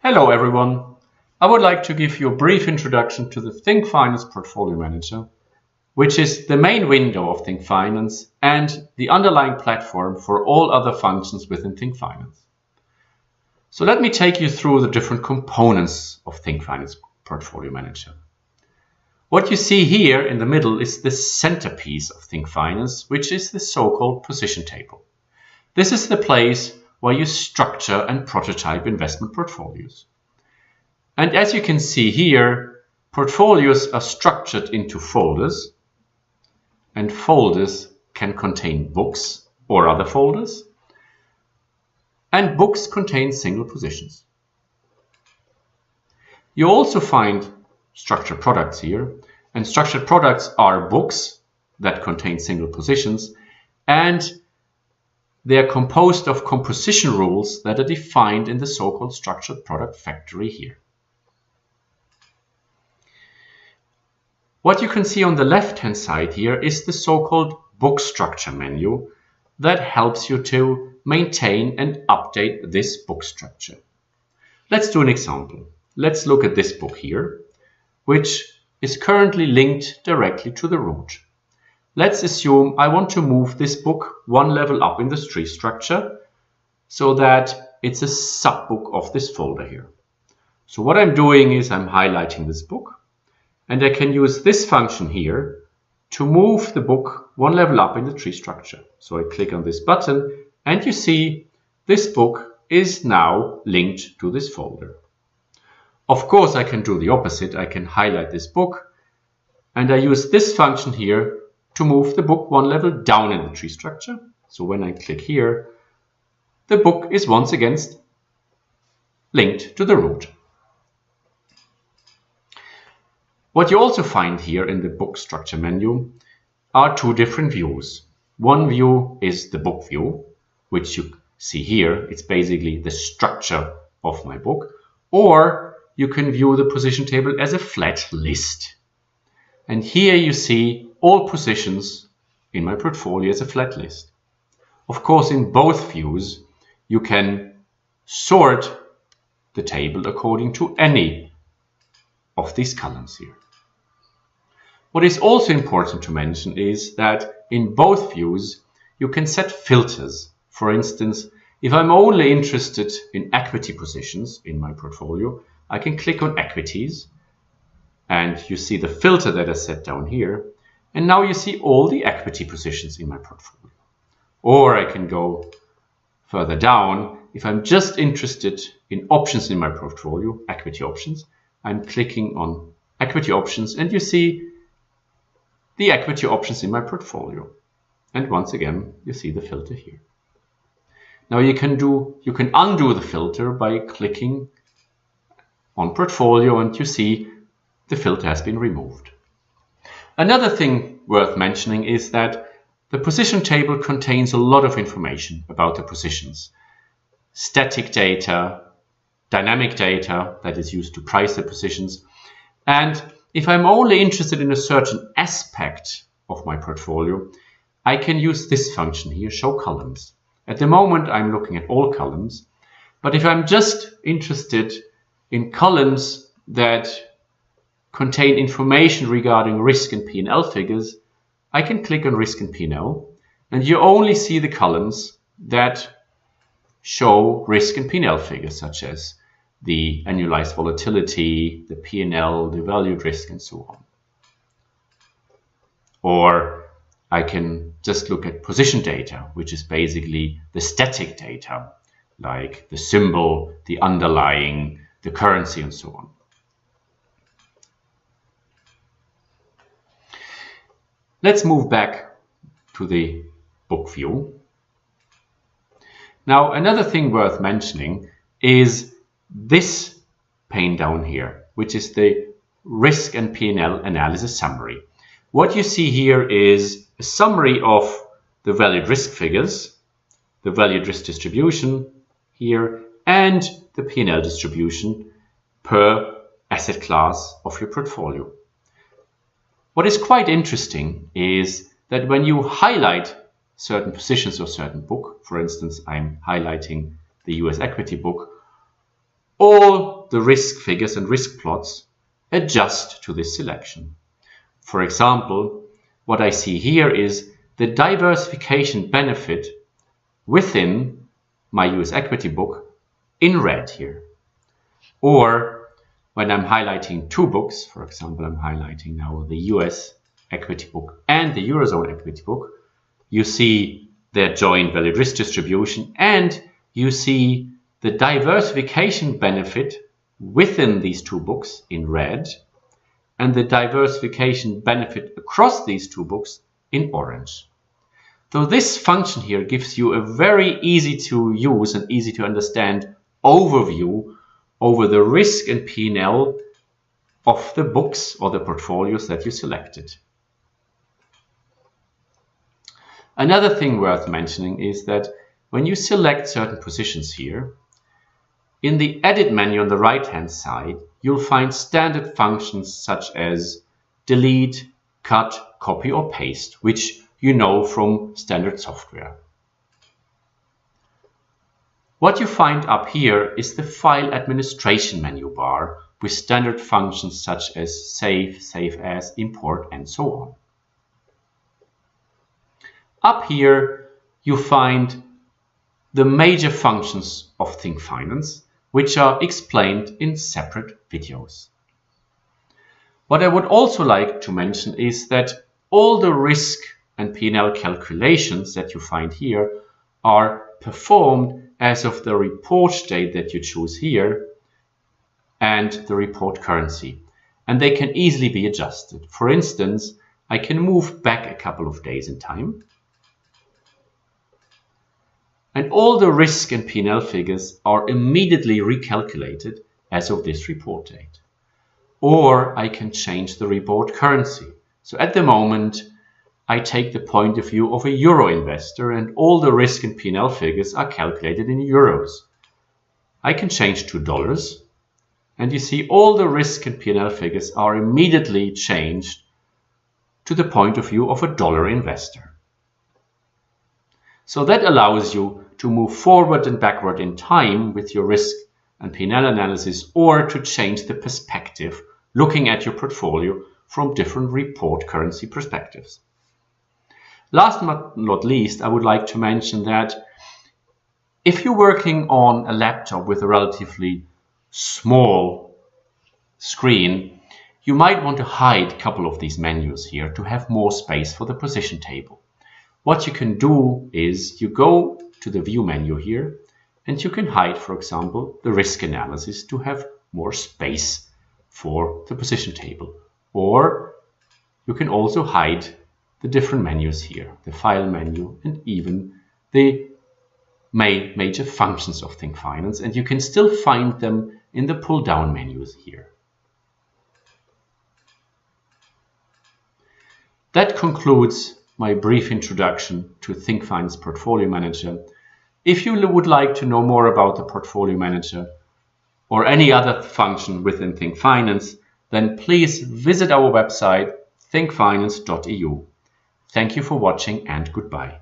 Hello everyone. I would like to give you a brief introduction to the thinkFinance Portfolio Manager, which is the main window of thinkFinance and the underlying platform for all other functions within thinkFinance. So let me take you through the different components of thinkFinance Portfolio Manager. What you see here in the middle is the centerpiece of thinkFinance, which is the so-called position table. This is the place where you structure and prototype investment portfolios. And as you can see here, portfolios are structured into folders, and folders can contain books or other folders, and books contain single positions. You also find structured products here, and structured products are books that contain single positions, and they are composed of composition rules that are defined in the so-called structured product factory here. What you can see on the left-hand side here is the so-called book structure menu that helps you to maintain and update this book structure. Let's do an example. Let's look at this book here, which is currently linked directly to the root. Let's assume I want to move this book one level up in the tree structure so that it's a subbook of this folder here. So what I'm doing is I'm highlighting this book, and I can use this function here to move the book one level up in the tree structure. So I click on this button and you see this book is now linked to this folder. Of course, I can do the opposite. I can highlight this book and I use this function here to move the book one level down in the tree structure. So when I click here, the book is once again linked to the root. What you also find here in the book structure menu are two different views. One view is the book view, which you see here. It's basically the structure of my book. Or you can view the position table as a flat list. And here you see all positions in my portfolio as a flat list. Of course, in both views, you can sort the table according to any of these columns here. What is also important to mention is that in both views, you can set filters. For instance, if I'm only interested in equity positions in my portfolio, I can click on equities and you see the filter that I set down here. And now you see all the equity positions in my portfolio. Or I can go further down. If I'm just interested in options in my portfolio, equity options, I'm clicking on equity options and you see the equity options in my portfolio. And once again, you see the filter here. Now you can undo the filter by clicking on portfolio and you see the filter has been removed. Another thing worth mentioning is that the position table contains a lot of information about the positions. Static data, dynamic data that is used to price the positions. And if I'm only interested in a certain aspect of my portfolio, I can use this function here, show columns. At the moment, I'm looking at all columns. But if I'm just interested in columns that contain information regarding risk and P&L figures, I can click on risk and P&L and you only see the columns that show risk and P&L figures such as the annualized volatility, the P&L, the valued risk and so on. Or I can just look at position data, which is basically the static data like the symbol, the underlying, the currency and so on. Let's move back to the book view. Now, another thing worth mentioning is this pane down here, which is the risk and P&L analysis summary. What you see here is a summary of the valued risk figures, the valued risk distribution here, and the P&L distribution per asset class of your portfolio. What is quite interesting is that when you highlight certain positions or certain book, for instance, I'm highlighting the US equity book, all the risk figures and risk plots adjust to this selection. For example, what I see here is the diversification benefit within my US equity book in red here. Or when I'm highlighting two books, for example, I'm highlighting now the US equity book and the Eurozone equity book, you see their joint valued risk distribution, and you see the diversification benefit within these two books in red, and the diversification benefit across these two books in orange. So this function here gives you a very easy to use and easy to understand overview over the risk and P&L of the books or the portfolios that you selected. Another thing worth mentioning is that when you select certain positions here, in the edit menu on the right hand side, you'll find standard functions such as delete, cut, copy or paste, which you know from standard software. What you find up here is the file administration menu bar with standard functions such as save, save as, import and so on. Up here you find the major functions of thinkFinance, which are explained in separate videos. What I would also like to mention is that all the risk and P&L calculations that you find here are performed as of the report date that you choose here and the report currency, and they can easily be adjusted. For instance, I can move back a couple of days in time, and all the risk and P&L figures are immediately recalculated as of this report date. Or I can change the report currency. So at the moment, I take the point of view of a euro investor, and all the risk and P&L figures are calculated in euros. I can change to dollars, and you see all the risk and P&L figures are immediately changed to the point of view of a dollar investor. So that allows you to move forward and backward in time with your risk and P&L analysis, or to change the perspective looking at your portfolio from different report currency perspectives. Last but not least, I would like to mention that if you're working on a laptop with a relatively small screen, you might want to hide a couple of these menus here to have more space for the position table. What you can do is you go to the view menu here, and you can hide, for example, the risk analysis to have more space for the position table. Or you can also hide the different menus here, the file menu and even the major functions of thinkFinance, and you can still find them in the pull down menus here. That concludes my brief introduction to thinkFinance Portfolio Manager. If you would like to know more about the Portfolio Manager or any other function within thinkFinance, then please visit our website thinkfinance.eu. Thank you for watching and goodbye.